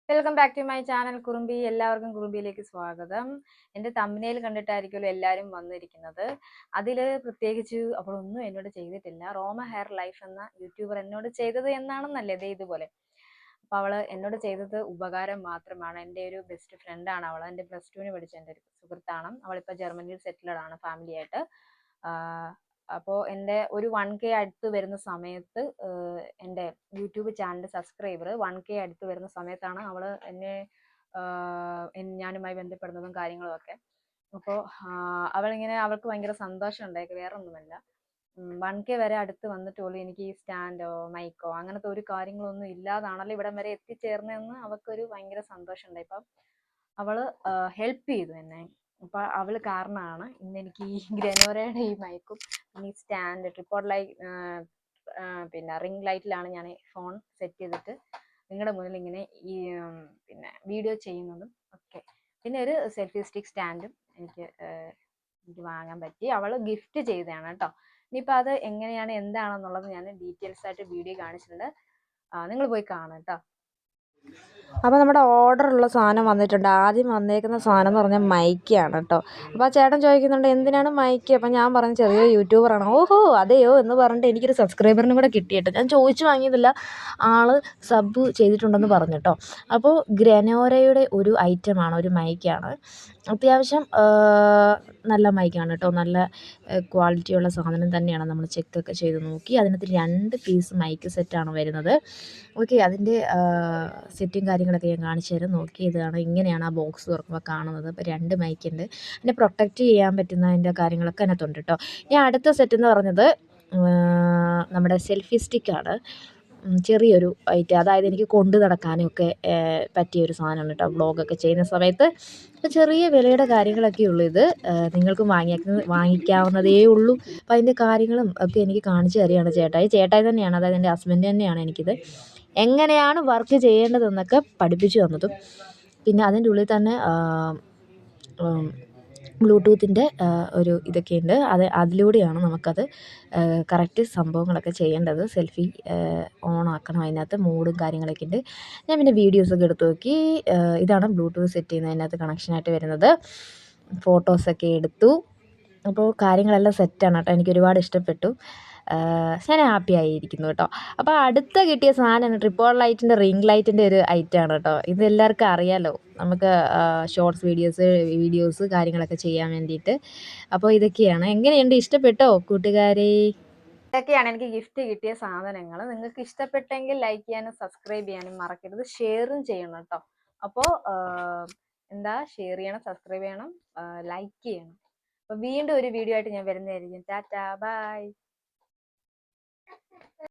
Welcome back to my channel Kurumbi. എല്ലാവർക്കും കുറുമ്പിയിലേക്ക് സ്വാഗതം. എൻ്റെ തമ്പനയിൽ കണ്ടിട്ടായിരിക്കുമല്ലോ എല്ലാവരും വന്നിരിക്കുന്നത്. അതിൽ പ്രത്യേകിച്ച് അവളൊന്നും എന്നോട് ചെയ്തിട്ടില്ല. റോമ ഹെയർ ലൈഫ് എന്ന യൂട്യൂബർ എന്നോട് ചെയ്തത് എന്നാണെന്നല്ലേ ദേ ഇതുപോലെ. അപ്പോൾ അവൾ എന്നോട് ചെയ്തത് ഉപകാരം മാത്രമാണ്. എൻ്റെ ഒരു ബെസ്റ്റ് ഫ്രണ്ടാണ് അവൾ. എൻ്റെ +2 പഠിച്ച എൻ്റെ ഒരു സുഹൃത്താണ്. അവളിപ്പോൾ ജർമ്മനിയിൽ സെറ്റിൽഡ് ആണ് ഫാമിലിയായിട്ട്. അപ്പോൾ എൻ്റെ ഒരു 1K അടുത്ത് വരുന്ന സമയത്ത് എൻ്റെ യൂട്യൂബ് ചാനൽ സബ്സ്ക്രൈബർ 1K അടുത്ത് വരുന്ന സമയത്താണ് അവൾ എന്നെ ഞാനുമായി ബന്ധപ്പെടുന്നതും കാര്യങ്ങളും ഒക്കെ. അപ്പോൾ അവളിങ്ങനെ അവൾക്ക് ഭയങ്കര സന്തോഷം ഉണ്ടായി, വേറെ ഒന്നുമല്ല. 1K വരെ അടുത്ത് വന്നിട്ട് പോലും എനിക്ക് ഈ സ്റ്റാൻഡോ മൈക്കോ അങ്ങനത്തെ ഒരു കാര്യങ്ങളൊന്നും ഇല്ലാതാണല്ലോ ഇവിടം വരെ എത്തിച്ചേർന്നതെന്ന് അവൾക്കൊരു ഭയങ്കര സന്തോഷം ഉണ്ടായി. അപ്പം അവള് ഹെൽപ്പ് ചെയ്തു എന്നെ. അപ്പൊ അവള് കാരണമാണ് ഇന്ന് എനിക്ക് ഈ ഗ്രനോറയുടെ ഈ മൈക്കും പിന്നെ ഈ സ്റ്റാൻഡ് ട്രിപ്പോഡ് ലൈറ്റ് പിന്നെ റിംഗ് ലൈറ്റിലാണ് ഞാൻ ഫോൺ സെറ്റ് ചെയ്തിട്ട് നിങ്ങളുടെ മുന്നിൽ ഇങ്ങനെ ഈ പിന്നെ വീഡിയോ ചെയ്യുന്നതും ഒക്കെ. പിന്നെ ഒരു സെൽഫി സ്റ്റിക്ക് സ്റ്റാൻഡും എനിക്ക് വാങ്ങാൻ പറ്റി. അവള് ഗിഫ്റ്റ് ചെയ്തതാണ് കേട്ടോ. ഇനിയിപ്പോൾ അത് എങ്ങനെയാണ് എന്താണെന്നുള്ളത് ഞാൻ ഡീറ്റെയിൽസ് ആയിട്ട് വീഡിയോ കാണിച്ചിട്ടുണ്ട്. നിങ്ങൾ പോയി കാണാം കേട്ടോ. അപ്പോൾ നമ്മുടെ ഓർഡറുള്ള സാധനം വന്നിട്ടുണ്ട്. ആദ്യം വന്നേക്കുന്ന സാധനം എന്ന് പറഞ്ഞാൽ മൈക്കാണ് കേട്ടോ. അപ്പോൾ ആ ചേട്ടൻ ചോദിക്കുന്നുണ്ട് എന്തിനാണ് മൈക്ക്. അപ്പോൾ ഞാൻ പറഞ്ഞു ചെറിയ യൂട്യൂബറാണ്. ഓഹോ അതെയോ എന്ന് പറഞ്ഞിട്ട് എനിക്കൊരു സബ്സ്ക്രൈബറിനും കൂടെ കിട്ടിയിട്ട് ഞാൻ ചോദിച്ചു വാങ്ങിയതില്ല, ആൾ സബ് ചെയ്തിട്ടുണ്ടെന്ന് പറഞ്ഞു കേട്ടോ. അപ്പോൾ ഗ്രനോറയുടെ ഒരു ഐറ്റമാണ്, ഒരു മൈക്കാണ്. അത്യാവശ്യം നല്ല മൈക്കാണ് കേട്ടോ. നല്ല ക്വാളിറ്റിയുള്ള സാധനം തന്നെയാണ്. നമ്മൾ ചെക്കൊക്കെ ചെയ്ത് നോക്കി. അതിനകത്ത് 2 പീസ് മൈക്ക് സെറ്റാണ് വരുന്നത്. ഓക്കെ, അതിൻ്റെ സെറ്റും കാര്യങ്ങളൊക്കെ ഞാൻ കാണിച്ചു തരാം. നോക്കി ഇതാണ്, ഇങ്ങനെയാണ് ആ ബോക്സ് തുറക്കുമ്പോൾ കാണുന്നത്. അപ്പോൾ 2 മൈക്കുണ്ട്. അതിനെ പ്രൊട്ടക്റ്റ് ചെയ്യാൻ പറ്റുന്ന അതിൻ്റെ കാര്യങ്ങളൊക്കെ അതിനകത്തുണ്ട് കേട്ടോ. ഇനി അടുത്ത സെറ്റ് എന്ന് പറഞ്ഞത് നമ്മുടെ സെൽഫി സ്റ്റിക്കാണ്. ചെറിയൊരു ഐറ്റം, അതായത് എനിക്ക് കൊണ്ടു നടക്കാനൊക്കെ പറ്റിയൊരു സാധനമാണ് കേട്ടോ, വ്ളോഗൊക്കെ ചെയ്യുന്ന സമയത്ത്. അപ്പോൾ ചെറിയ വിലയുടെ കാര്യങ്ങളൊക്കെ ഉള്ളൂ ഇത്. നിങ്ങൾക്കും വാങ്ങിക്കാവുന്നതേ ഉള്ളൂ. അപ്പോൾ അതിൻ്റെ കാര്യങ്ങളും ഒക്കെ എനിക്ക് കാണിച്ചു തരികയാണ് ചേട്ടായി തന്നെയാണ്, അതായത് എൻ്റെ ഹസ്ബൻഡ് തന്നെയാണ് എനിക്കിത് എങ്ങനെയാണ് വർക്ക് ചെയ്യേണ്ടതെന്നൊക്കെ പഠിപ്പിച്ചു തന്നതും. പിന്നെ അതിൻ്റെ ഉള്ളിൽ തന്നെ ബ്ലൂടൂത്തിൻ്റെ ഒരു ഇതൊക്കെയുണ്ട്. അതിലൂടെയാണ് നമുക്കത് കറക്റ്റ് സംഭവങ്ങളൊക്കെ ചെയ്യേണ്ടത്. സെൽഫി ഓണാക്കണം, അതിനകത്ത് മോഡും കാര്യങ്ങളൊക്കെ ഉണ്ട്. ഞാൻ പിന്നെ വീഡിയോസൊക്കെ എടുത്ത് നോക്കി. ഇതാണ് ബ്ലൂടൂത്ത് സെറ്റ് ചെയ്യുന്നത്, അതിനകത്ത് കണക്ഷനായിട്ട് വരുന്നത്. ഫോട്ടോസൊക്കെ എടുത്തു. അപ്പോൾ കാര്യങ്ങളെല്ലാം സെറ്റാണ് കേട്ടോ. എനിക്ക് ഒരുപാട് ഇഷ്ടപ്പെട്ടു. ഞാൻ ഹാപ്പി ആയിരിക്കുന്നു കേട്ടോ. അപ്പോൾ അടുത്ത കിട്ടിയ സാധനമാണ് ട്രിപ്പോഡ് ലൈറ്റിൻ്റെ റിംഗ് ലൈറ്റിൻ്റെ ഒരു ഐറ്റമാണ് കേട്ടോ. ഇത് എല്ലാവർക്കും അറിയാമല്ലോ, നമുക്ക് ഷോർട്സ് വീഡിയോസ് കാര്യങ്ങളൊക്കെ ചെയ്യാൻ വേണ്ടിയിട്ട്. അപ്പോൾ ഇതൊക്കെയാണ്. എങ്ങനെയുണ്ട്, ഇഷ്ടപ്പെട്ടോ കൂട്ടുകാരെ? ഇതൊക്കെയാണ് എനിക്ക് ഗിഫ്റ്റ് കിട്ടിയ സാധനങ്ങൾ. നിങ്ങൾക്ക് ഇഷ്ടപ്പെട്ടെങ്കിൽ ലൈക്ക് ചെയ്യാനും സബ്സ്ക്രൈബ് ചെയ്യാനും മറക്കരുത്. ഷെയറും ചെയ്യണം കേട്ടോ. അപ്പോൾ ഷെയർ ചെയ്യണം, സബ്സ്ക്രൈബ് ചെയ്യണം, ലൈക്ക് ചെയ്യണം. അപ്പോൾ വീണ്ടും ഒരു വീഡിയോ ആയിട്ട് ഞാൻ വരുന്നതായിരിക്കും. Tata bye.